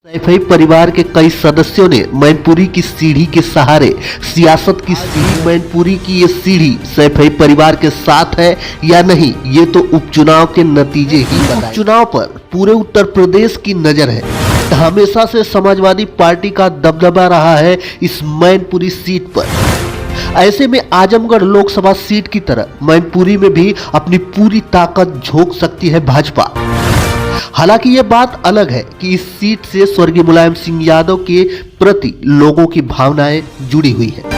सैफई परिवार के कई सदस्यों ने मैनपुरी की सीढ़ी के सहारे सियासत की सीढ़ी मैनपुरी की ये सीढ़ी सैफई परिवार के साथ है या नहीं, ये तो उपचुनाव के नतीजे ही बताएं। उपचुनाव पर पूरे उत्तर प्रदेश की नजर है। हमेशा से समाजवादी पार्टी का दबदबा रहा है इस मैनपुरी सीट पर। ऐसे में आजमगढ़ लोकसभा सीट की तरह मैनपुरी में भी अपनी पूरी ताकत झोंक सकती है भाजपा। हालांकि यह बात अलग है कि इस सीट से स्वर्गीय मुलायम सिंह यादव के प्रति लोगों की भावनाएं जुड़ी हुई है।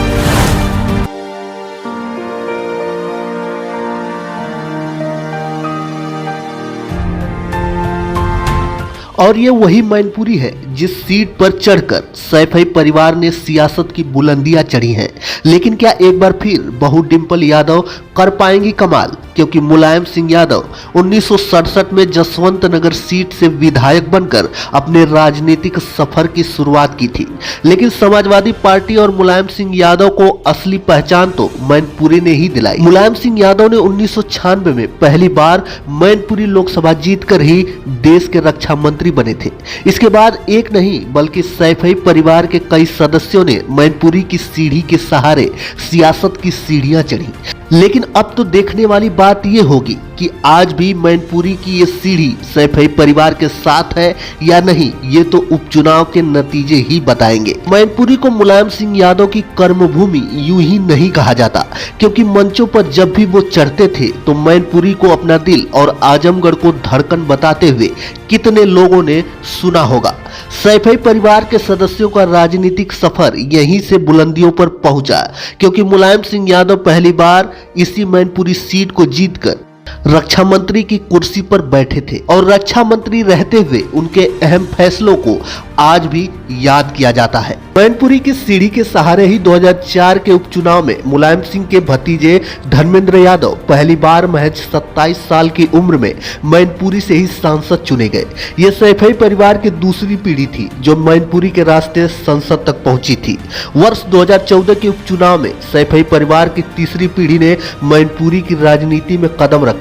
और ये वही मैनपुरी है जिस सीट पर चढ़कर सैफई परिवार ने सियासत की बुलंदियां चढ़ी हैं। लेकिन क्या एक बार फिर बहू डिंपल यादव कर पाएंगी कमाल? क्योंकि मुलायम सिंह यादव 1967 में जसवंत नगर सीट से विधायक बनकर अपने राजनीतिक सफर की शुरुआत की थी। लेकिन समाजवादी पार्टी और मुलायम सिंह यादव को असली पहचान तो मैनपुरी ने ही दिलाई। मुलायम सिंह यादव ने 1996 में पहली बार मैनपुरी लोकसभा जीतकर ही देश के रक्षा मंत्री बने थे। इसके बाद एक नहीं बल्कि सैफई परिवार के कई सदस्यों ने मैनपुरी की सीढ़ी के सहारे सियासत की सीढ़ियां चढ़ी। लेकिन अब तो देखने वाली बात यह होगी कि आज भी मैनपुरी की ये सीढ़ी सैफई परिवार के साथ है या नहीं, ये तो उपचुनाव के नतीजे ही बताएंगे। मैनपुरी को मुलायम सिंह यादव की कर्मभूमि यूं ही नहीं कहा जाता, क्योंकि मंचों पर जब भी वो चढ़ते थे तो मैनपुरी को अपना दिल और आजमगढ़ को धड़कन बताते हुए कितने लोगों ने सुना होगा। सैफई परिवार के सदस्यों का राजनीतिक सफर यहीं से बुलंदियों पर पहुंचा, क्योंकि मुलायम सिंह यादव पहली बार इसी मैनपुरी सीट को जीतकर रक्षा मंत्री की कुर्सी पर बैठे थे और रक्षा मंत्री रहते हुए उनके अहम फैसलों को आज भी याद किया जाता है। मैनपुरी की सीढ़ी के सहारे ही 2004 के उपचुनाव में मुलायम सिंह के भतीजे धर्मेंद्र यादव पहली बार महज 27 साल की उम्र में मैनपुरी से ही सांसद चुने गए। ये सैफई परिवार की दूसरी पीढ़ी थी जो मैनपुरी के रास्ते संसद तक पहुंची थी। वर्ष 2014 के उपचुनाव में सैफई परिवार की तीसरी पीढ़ी ने मैनपुरी की राजनीति में कदम रखा।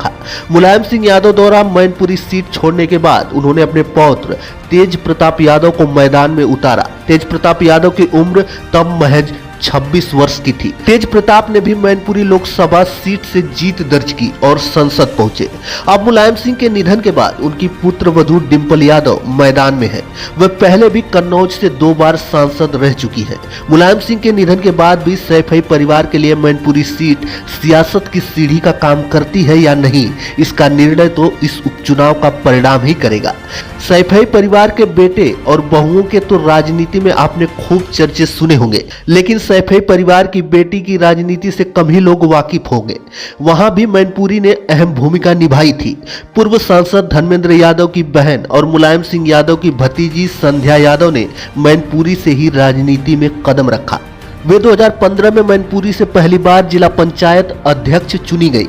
मुलायम सिंह यादव द्वारा मैनपुरी सीट छोड़ने के बाद उन्होंने अपने पौत्र तेज प्रताप यादव को मैदान में उतारा। तेज प्रताप यादव की उम्र तब महज 26 वर्ष की थी। तेज प्रताप ने भी मैनपुरी लोकसभा सीट से जीत दर्ज की और संसद पहुंचे। अब मुलायम सिंह के निधन के बाद उनकी पुत्र वधू डिंपल यादव मैदान में है। वह पहले भी कन्नौज से 2 बार सांसद रह चुकी है। मुलायम सिंह के निधन के बाद भी सैफई परिवार के लिए मैनपुरी सीट सियासत की सीढ़ी का काम करती है या नहीं, इसका निर्णय तो इस उपचुनाव का परिणाम ही करेगा। सैफई परिवार के बेटे और बहुओं के तो राजनीति में आपने खूब चर्चे सुने होंगे, लेकिन सैफई परिवार की बेटी की राजनीति से कम ही लोग वाकिफ होंगे। वहां भी मैनपुरी ने अहम भूमिका निभाई थी। पूर्व सांसद धर्मेंद्र यादव की बहन और मुलायम सिंह यादव की भतीजी संध्या यादव ने मैनपुरी से ही राजनीति में कदम रखा। वे 2015 में मैनपुरी से पहली बार जिला पंचायत अध्यक्ष चुनी गई।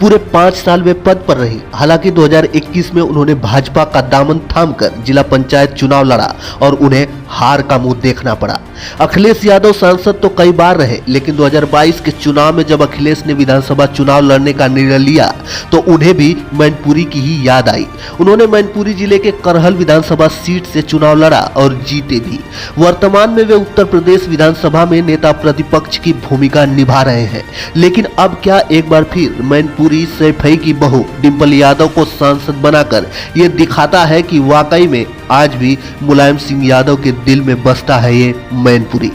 पूरे 5 साल वे पद पर रही। हालांकि 2021 में उन्होंने भाजपा का दामन थामकर जिला पंचायत चुनाव लड़ा और उन्हें हार का मुंह देखना पड़ा। अखिलेश यादव सांसद तो कई बार रहे, लेकिन 2022 के चुनाव में जब अखिलेश ने विधानसभा चुनाव लड़ने का निर्णय लिया तो उन्हें भी मैनपुरी की ही याद आई। उन्होंने मैनपुरी जिले के करहल विधानसभा सीट से चुनाव लड़ा और जीते भी। वर्तमान में वे उत्तर प्रदेश विधानसभा में नेता प्रतिपक्ष की भूमिका निभा रहे हैं। लेकिन अब क्या एक बार फिर मैनपुरी सैफई की बहू डिंपल यादव को सांसद बनाकर ये दिखाता है कि वाकई में आज भी मुलायम सिंह यादव के दिल में बसता है ये मैनपुरी।